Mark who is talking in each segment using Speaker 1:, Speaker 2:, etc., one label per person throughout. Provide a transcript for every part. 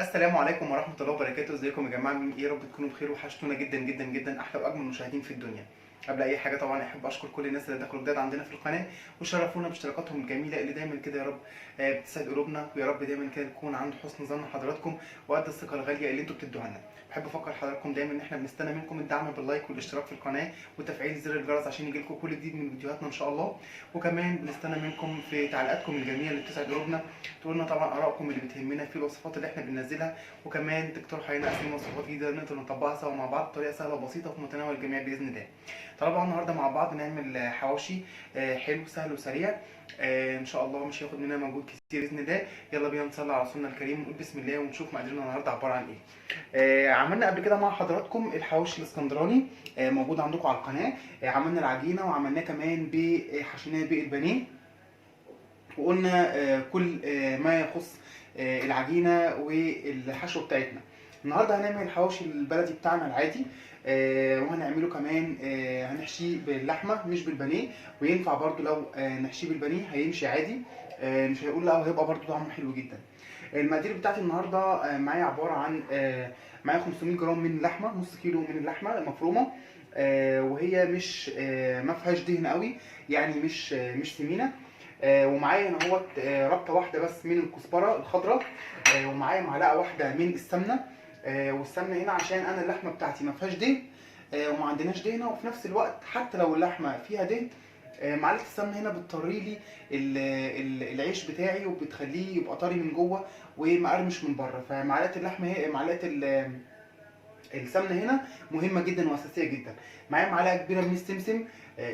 Speaker 1: السلام عليكم ورحمة الله وبركاته. ازيكم يا جماعة؟ عاملين ايه؟ يا رب تكونوا بخير. وحشتونا جدا جدا جدا، احلى واجمل مشاهدين في الدنيا. قبل اي حاجة طبعا احب اشكر كل الناس اللي دخلوا جداد عندنا في القناة وشرفونا باشتراكاتهم الجميلة اللي دايما كده يا رب بتسعد قلوبنا، ويا رب دايما كده نكون عند حسن ظن حضراتكم وقد الثقة الغالية اللي انتوا بتدوها لنا. بحب افكر حضراتكم دايما ان احنا بنستنى منكم الدعم باللايك والاشتراك في القناة وتفعيل زر الجرس عشان يجيلكم كل جديد من فيديوهاتنا ان شاء الله. وكمان بنستنى منكم في تعليقاتكم الجميلة اللي بتسعد قلوبنا، تقول لنا طبعا ارائكم اللي بتهمنا في الوصفات اللي احنا بننزلها، وكمان تقترحوا علينا اسامي وصفات جديده نقدر نطبقها سوا مع بعض بطريقه سهله وبسيطه وفي متناول الجميع باذن الله. طالما النهارده مع بعض نعمل حواوشي حلو سهل وسريع ان شاء الله، مش هياخد مننا مجهود كتير باذن الله. يلا بينا نصلي على رسولنا الكريم ونقول بسم الله ونشوف مقاديرنا النهارده عباره عن ايه. عملنا قبل كده مع حضراتكم الحواوشي الاسكندراني موجود عندكم على القناه. عملنا العجينه وعملناه كمان حشيناه بالبانيه، وقلنا كل ما يخص العجينه والحشو بتاعتنا. النهارده هنعمل الحواوشي البلدي بتاعنا العادي، وهنعمله كمان هنحشيه باللحمه مش بالبانيه، وينفع برضو لو نحشيه بالبانيه هيمشي عادي، مش هيقول لا، وهيبقى برضو طعمه حلو جدا. المقادير بتاعتي النهارده معايا عباره عن معايا 500 جرام من اللحمه، نص كيلو من اللحمه المفرومه، وهي مش ما فيهاش دهن قوي، يعني مش سمينه. ومعايا هنا اهوت ربطه واحده بس من الكزبره الخضراء، ومعايا معلقه واحده من السمنه. والسمنه هنا عشان انا اللحمه بتاعتي ما فيهاش دهن وما عندناش دهنه، وفي نفس الوقت حتى لو اللحمه فيها دهن معلقه السمنه هنا بتطري لي العيش بتاعي وبتخليه يبقى طري من جوه ومقرمش من بره. فمعلقه اللحمه هي معلقه السمنه هنا مهمه جدا واساسيه جدا. معايا معلقه كبيره من السمسم.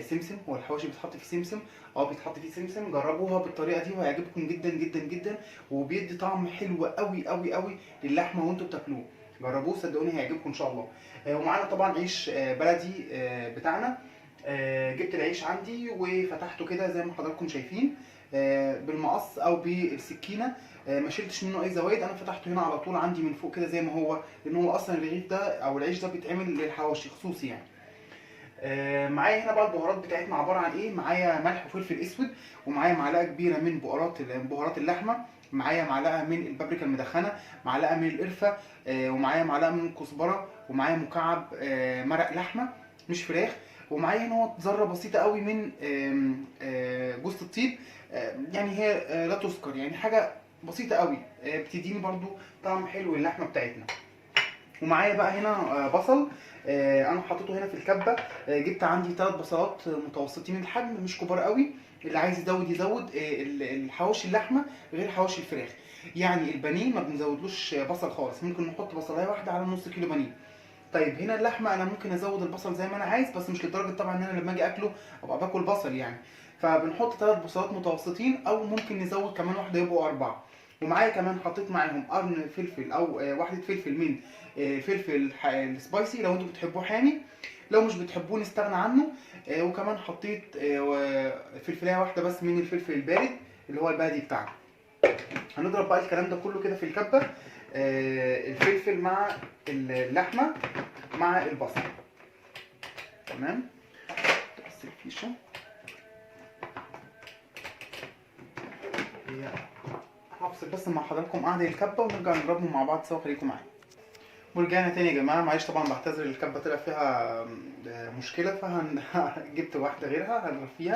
Speaker 1: سمسم، هو الحواوشي بيتحط فيه سمسم؟ بيتحط فيه سمسم. جربوها بالطريقه دي وهيعجبكم جدا جدا جدا، وبيدي طعم حلو قوي قوي قوي للحمه وانتوا بتاكلوه. جربوه صدقوني هيعجبكم ان شاء الله. ومعانا طبعا عيش بلدي بتاعنا. جبت العيش عندي وفتحته كده زي ما حضراتكم شايفين بالمقص او بالسكينه، ما شلتش منه اي زوايد. انا فتحته هنا على طول عندي من فوق كده زي ما هو، لان هو اصلا الرغيف ده او العيش ده بيتعمل للحواوشي خصوصي يعني. معايا هنا بقى البهارات بتاعتنا عباره عن ايه. معايا ملح وفلفل اسود، ومعايا معلقه كبيره من بهارات اللحمه، معايا معلقه من البابريكا المدخنه، معلقه من القرفه، ومعايا معلقه من الكزبره، ومعايا مكعب مرق لحمه مش فراخ، ومعايا هنا ذره بسيطه قوي من جوز الطيب. يعني هي لا تذكر، يعني حاجه بسيطه قوي بتديني برضو طعم حلو للحمه بتاعتنا. ومعايا بقى هنا بصل انا حطيته هنا في الكبه. جبت عندي 3 بصلات متوسطين الحجم مش كبار قوي. اللي عايز يزود يزود. الحواوشي اللحمه غير حواوشي الفراخ، يعني البانيه ما بنزودلوش بصل خالص، ممكن نحط بصلايه واحده على نص كيلو بانيه. طيب هنا اللحمه انا ممكن ازود البصل زي ما انا عايز، بس مش لدرجه طبعا ان انا لما اجي اكله ابقى باكل بصل يعني. فبنحط 3 بصلات متوسطين، او ممكن نزود كمان واحده يبقوا 4. ومعايا كمان حطيت معاهم قرن فلفل او واحده فلفل من فلفل السبايسي لو انتوا بتحبوه حامي، لو مش بتحبوه نستغنى عنه. وكمان حطيت فلفلايه واحده بس من الفلفل البارد اللي هو البلدي بتاعنا. هنضرب بقى الكلام ده كله كده في الكبه، الفلفل مع اللحمه مع البصل. تمام. بس الفيشه هي هفصل بس مع حضراتكم قعده الكبه ونرجع نضربهم مع بعض سوا. خليكم معايا. ورجعنا تاني يا جماعه. معلش طبعا بعتذر، الكبه طلع فيها مشكله جبت واحده غيرها هنضرب فيها.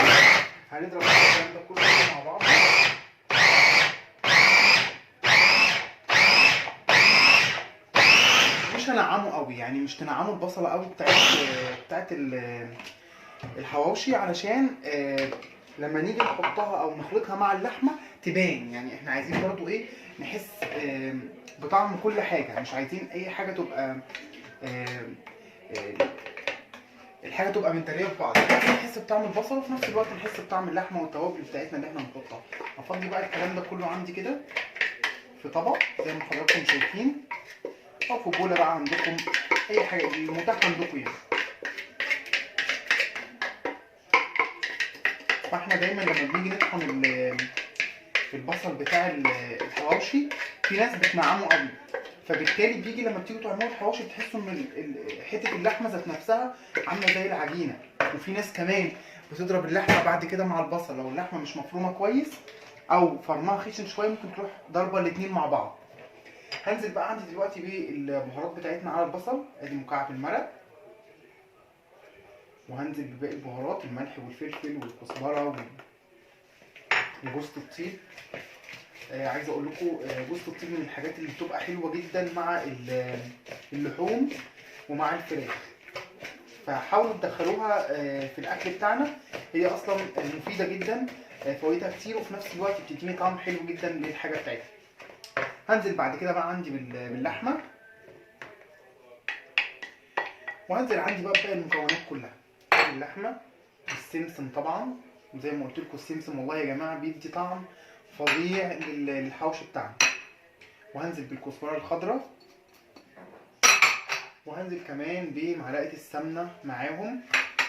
Speaker 1: هنضرب الكلام ده كله مع بعض. مش هنعمه قوي، يعني مش تنعموا البصله قوي بتاعت الحواوشي، علشان لما نيجي نحطها او نخلطها مع اللحمه تبان. يعني احنا عايزين برضو ايه، نحس بطعم كل حاجه، مش عايزين اي حاجه تبقى الحاجه تبقى متداريه في بعض. نحس بطعم البصل وفي نفس الوقت نحس بطعم اللحمه والتوابل بتاعتنا اللي احنا هنحطها. افضي بقى الكلام ده كله عندي كده في طبق زي ما حضراتكم شايفين، او في بوله بقى عندكم، اي حاجه المتاح عندكم يعني. فاحنا دايما لما بنيجي نطحن البصل بتاع الحواوشي، في ناس بتنعمه قوي، فبالتالي بيجي لما بتيجوا تعملوا الحواوشي تحسوا ان حته اللحمه ذات نفسها عامله زي العجينه. وفي ناس كمان بتضرب اللحمه بعد كده مع البصل، لو اللحمه مش مفرومه كويس او فرمها خشن شويه ممكن تروح ضربه الاثنين مع بعض. هنزل بقى عندي دلوقتي بالبهارات بتاعتنا على البصل. ادي مكعب المرق، وهنزل بباقي البهارات، الملح والفلفل والكزبره وجوز الطيب. عايز اقول لكم جوز الطيب من الحاجات اللي بتبقى حلوه جدا مع اللحوم ومع الفراخ، فحاولوا تدخلوها في الاكل بتاعنا. هي اصلا مفيده جدا، فوائدها كتير، وفي نفس الوقت بتديني طعم حلو جدا للحاجه بتاعتها. هنزل بعد كده بقى عندي باللحمه، وهنزل عندي بقى باقي المكونات كلها. اللحمه، السمسم طبعا، وزي ما قلت لكم السمسم والله يا جماعه بيدي طعم فظيع للحوش بتاعنا. وهنزل بالكزبره الخضراء، وهنزل كمان بمعلقه السمنه معاهم،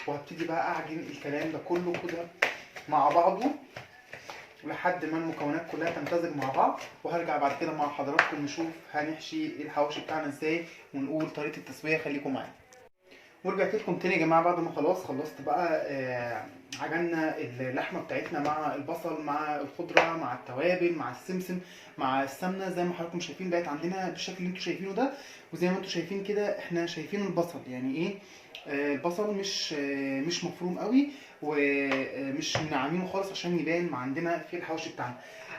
Speaker 1: وهبتدي بقى اعجن الكلام ده كله كده مع بعضه لحد ما المكونات كلها تمتزج مع بعض. وهرجع بعد كده مع حضراتكم نشوف هنحشي الحواوشي بتاعنا ازاي، ونقول طريقه التسويه. خليكم معايا. ورجعت لكم تاني يا جماعه بعد ما خلصت بقى عجنا اللحمه بتاعتنا مع البصل مع الخضره مع التوابل مع السمسم مع السمنه، زي ما حضراتكم شايفين بقت عندنا بالشكل اللي انتم شايفينه ده. وزي ما انتم شايفين كده احنا شايفين البصل يعني ايه، البصل مش مفروم قوي ومش منعمينه خالص عشان يبان ما عندنا في الحواوشي بتاعنا.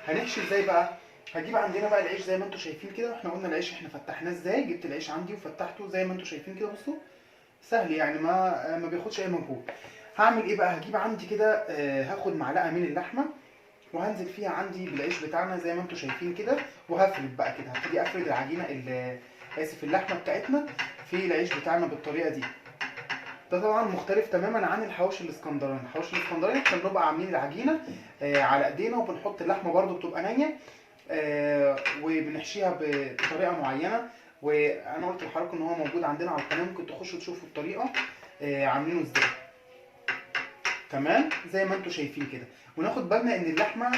Speaker 1: هنحشي ازاي بقى؟ هجيب عندنا بقى العيش زي ما انتم شايفين كده. احنا قلنا العيش احنا فتحناه ازاي. جبت العيش عندي وفتحته زي ما انتم شايفين كده. بصوا سهل يعني، ما بياخدش اي مجهود. هعمل ايه بقى؟ هجيب عندي كده هاخد معلقه من اللحمه وهنزل فيها عندي بالعيش بتاعنا زي ما انتم شايفين كده، وهفرد بقى كده. هبتدي افرد العجينه اسف اللحمه بتاعتنا في العيش بتاعنا بالطريقه دي. ده طبعا مختلف تماما عن الحواوشي الاسكندراني. الحواوشي الاسكندراني احنا بنبقى عاملين العجينه على ايدينا، وبنحط اللحمه برده بتبقى نيه وبنحشيها بطريقه معينه. وانا قلت لحضراتكم ان هو موجود عندنا على القناه، ممكن تخشوا تشوفوا الطريقه عاملينه ازاي. تمام زي ما انتم شايفين كده. وناخد بالنا ان اللحمه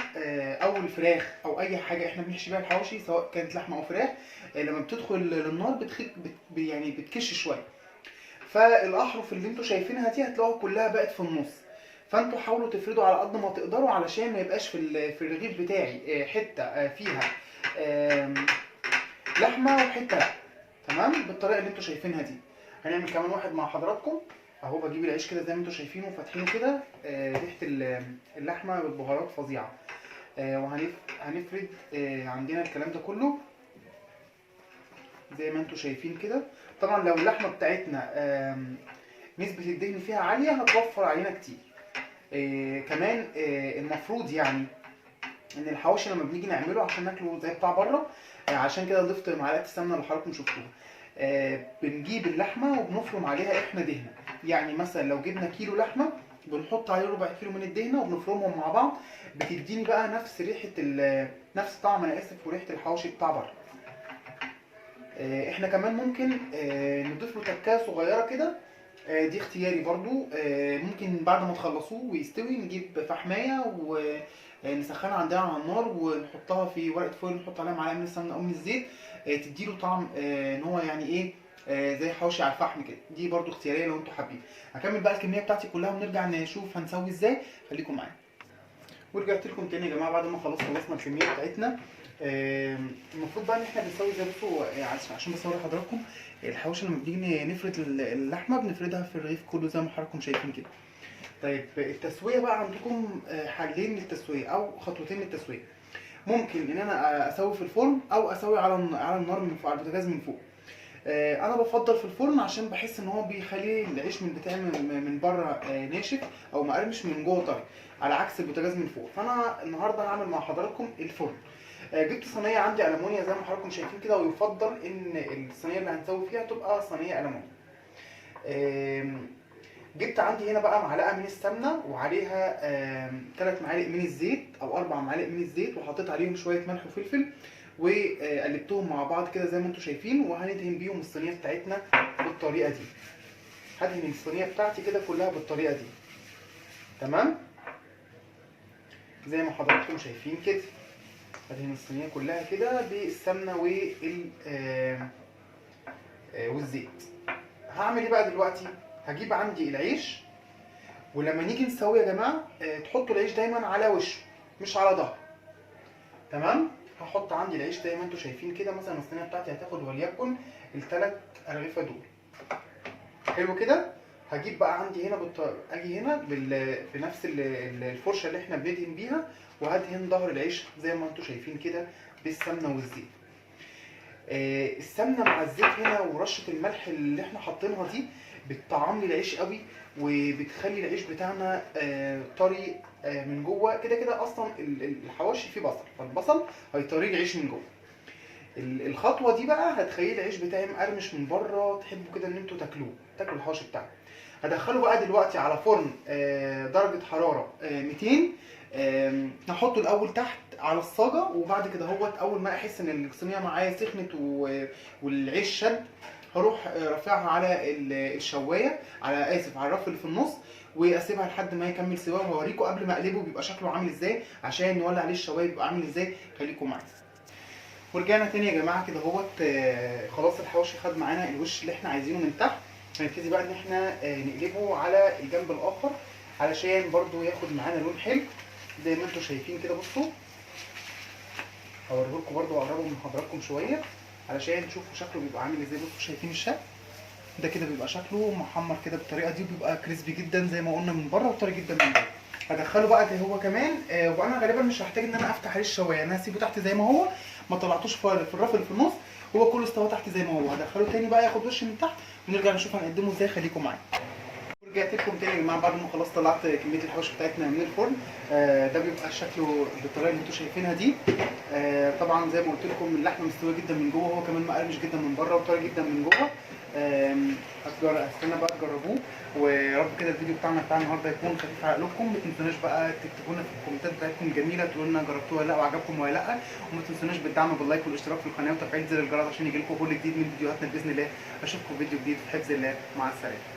Speaker 1: او الفراخ او اي حاجه احنا بنحشي بيها الحواوشي سواء كانت لحمه او فراخ لما بتدخل للنار يعني بتكش شويه. فالاحرف اللي انتم شايفينها دي هتلاقوها كلها بقت في النص. فانتوا حاولوا تفردوا على قد ما تقدروا علشان ما يبقاش في الرغيف بتاعي حته فيها لحمه وحته لا. تمام بالطريقه اللي انتوا شايفينها دي. هنعمل كمان واحد مع حضراتكم اهو. بجيب العيش كده زي ما انتوا شايفينه وفاتحينه كده. ريحه اللحمه بالبهارات فظيعه. وهنفرد عندنا الكلام ده كله زي ما انتوا شايفين كده. طبعا لو اللحمه بتاعتنا نسبه الدهن فيها عاليه هتوفر علينا كتير. كمان المفروض يعني ان الحواوشي لما بنيجي نعمله عشان ناكله زي بتاع بره، عشان كده ضفت معلقه السمنه اللي حضراتكم شفتوها. بنجيب اللحمه وبنفرم عليها احنا دهنه. يعني مثلا لو جبنا كيلو لحمه بنحط عليه ربع كيلو من الدهنه وبنفرمهم مع بعض، بتديني بقى نفس ريحه نفس طعم انا اسف وريحه الحواوشي بتاع بره. احنا كمان ممكن نضيف له تكايه صغيره كده، دي اختياري برضو. ممكن بعد ما تخلصوه ويستوي نجيب فحمايه ونسخنها عندنا على النار ونحطها في ورقه فويل، نحط عليها معلقه من السمنه او من الزيت تديله طعم ان هو يعني ايه زي حواوشي على الفحم كده. دي برضو اختياريه لو انتوا حابين. هكمل بقى الكميه بتاعتي كلها ونرجع نشوف هنسوي ازاي. خليكم معايا. ورجعت لكم تاني يا جماعه بعد ما خلصنا الكميه بتاعتنا. المفروض بقى ان احنا بنسوي زي بصوا عشان بصور لحضراتكم الحواوشي لما بنيجي نفرد اللحمه بنفردها في الرغيف كله زي ما حضراتكم شايفين كده. طيب التسويه بقى عندكم حلين للتسويه او خطوتين للتسويه. ممكن ان انا اسوي في الفرن او اسوي على النار من فوق، على البوتاجاز من فوق. انا بفضل في الفرن عشان بحس ان هو بيخلي العيش من بتاعي من بره ناشف او مقرمش، من جوه طري، على عكس البوتاجاز من فوق. فانا النهارده هعمل مع حضراتكم الفرن. جبت صينيه عندي المونيا زي ما حضراتكم شايفين كده، ويفضل ان الصينيه اللي هنسوي فيها تبقى صينيه المونيا. جبت عندي هنا بقى معلقه من السمنه وعليها 3 معالق من الزيت او 4 معالق من الزيت، وحطيت عليهم شويه ملح وفلفل وقلبتهم مع بعض كده زي ما انتم شايفين. وهندهن بيهم الصينيه بتاعتنا بالطريقه دي. هدهن الصينيه بتاعتي كده كلها بالطريقه دي. تمام زي ما حضراتكم شايفين كده. هدهن الصينيه كلها كده بالسمنه والزيت. هعمل ايه بقى دلوقتي؟ هجيب عندي العيش، ولما نيجي نسوي يا جماعه تحطوا العيش دايما على وشه مش على ظهره. تمام. هحط عندي العيش زي ما انتم شايفين كده. مثلا الصينيه بتاعتي هتاخد وليكن الثلاث ارغفه دول. حلو كده. هجيب بقى عندي هنا اجي هنا بنفس الفرشه اللي احنا بندهن بيها، وهدهن ظهر العيش زي ما انتم شايفين كده بالسمنه والزيت. السمنه مع الزيت هنا ورشه الملح اللي احنا حاطينها دي بتطعم لي العيش قوي، وبتخلي العيش بتاعنا طري من جوه. كده كده اصلا الحواشي فيه بصل، فالبصل هيطري العيش من جوه. الخطوه دي بقى هتخلي العيش بتاعي مقرمش من بره، تحبوا كده ان انتوا تاكلوا الحواشي بتاعكم. هدخله بقى دلوقتي على فرن درجه حراره 200. هحطه الاول تحت على الصاجه، وبعد كده اول ما احس ان الصينيه معايا سخنت والعيش شد، هروح رافعها على الشوايه، على على الرف اللي في النص، واسيبها لحد ما يكمل سواه. وهوريكم قبل ما اقلبه بيبقى شكله عامل ازاي، عشان نولع عليه الشوايه بيبقى عامل ازاي. خليكم معايا. ورجعنا تاني يا جماعه كده خلاص الحواوشي خد معانا الوش اللي احنا عايزينه من تحت. هنبتدي بقى ان احنا نقلبه على الجنب الاخر علشان برضو ياخد معانا لون حلو زي ما انتم شايفين كده. بصوا هوريهولكم برضو واقربه من حضراتكم شويه علشان تشوفوا شكله بيبقى عامل ازاي. بصوا شايفين الشكل ده كده بيبقى شكله محمر كده بالطريقه دي، وبيبقى كريسبي جدا زي ما قلنا من بره وطري جدا من جوه. هدخله بقى ده هو كمان، وانا غالبا مش هحتاج ان انا افتح عليه الشوايه، انا هسيبه تحت زي ما هو، ما طلعتوش في الرف اللي في النص، هو كله استوى تحت زي ما هو. هدخله تاني بقى ياخد وش من تحت، ونرجع نشوف هنقدمه ازاي. خليكم معايا. رجعت لكم تاني يا جماعه بعد ما خلاص طلعت كميه الحوش بتاعتنا من الفرن. ده بيبقى شكله بالطريقه اللي انتم شايفينها دي. طبعا زي ما قلت لكم اللحمه مستويه جدا من جوه، هو كمان مقرمش جدا من بره وطري جدا من جوه. استنى بقى تجربوه، ويا رب كده الفيديو بتاع النهارده يكون خفيف على قلوبكم. ما تنسوناش بقى تكتبوا لنا في الكومنتات بتاعتكم الجميله، تقولوا لنا جربتوه ولا لا وعجبكم ولا لا. وما تنسوناش بالدعم باللايك والاشتراك في القناه وتفعيل زر الجرس عشان يجيلكم كل جديد من فيديوهاتنا باذن الله. اشوفكم في فيديو جديد في حفظ الله. مع السلامه.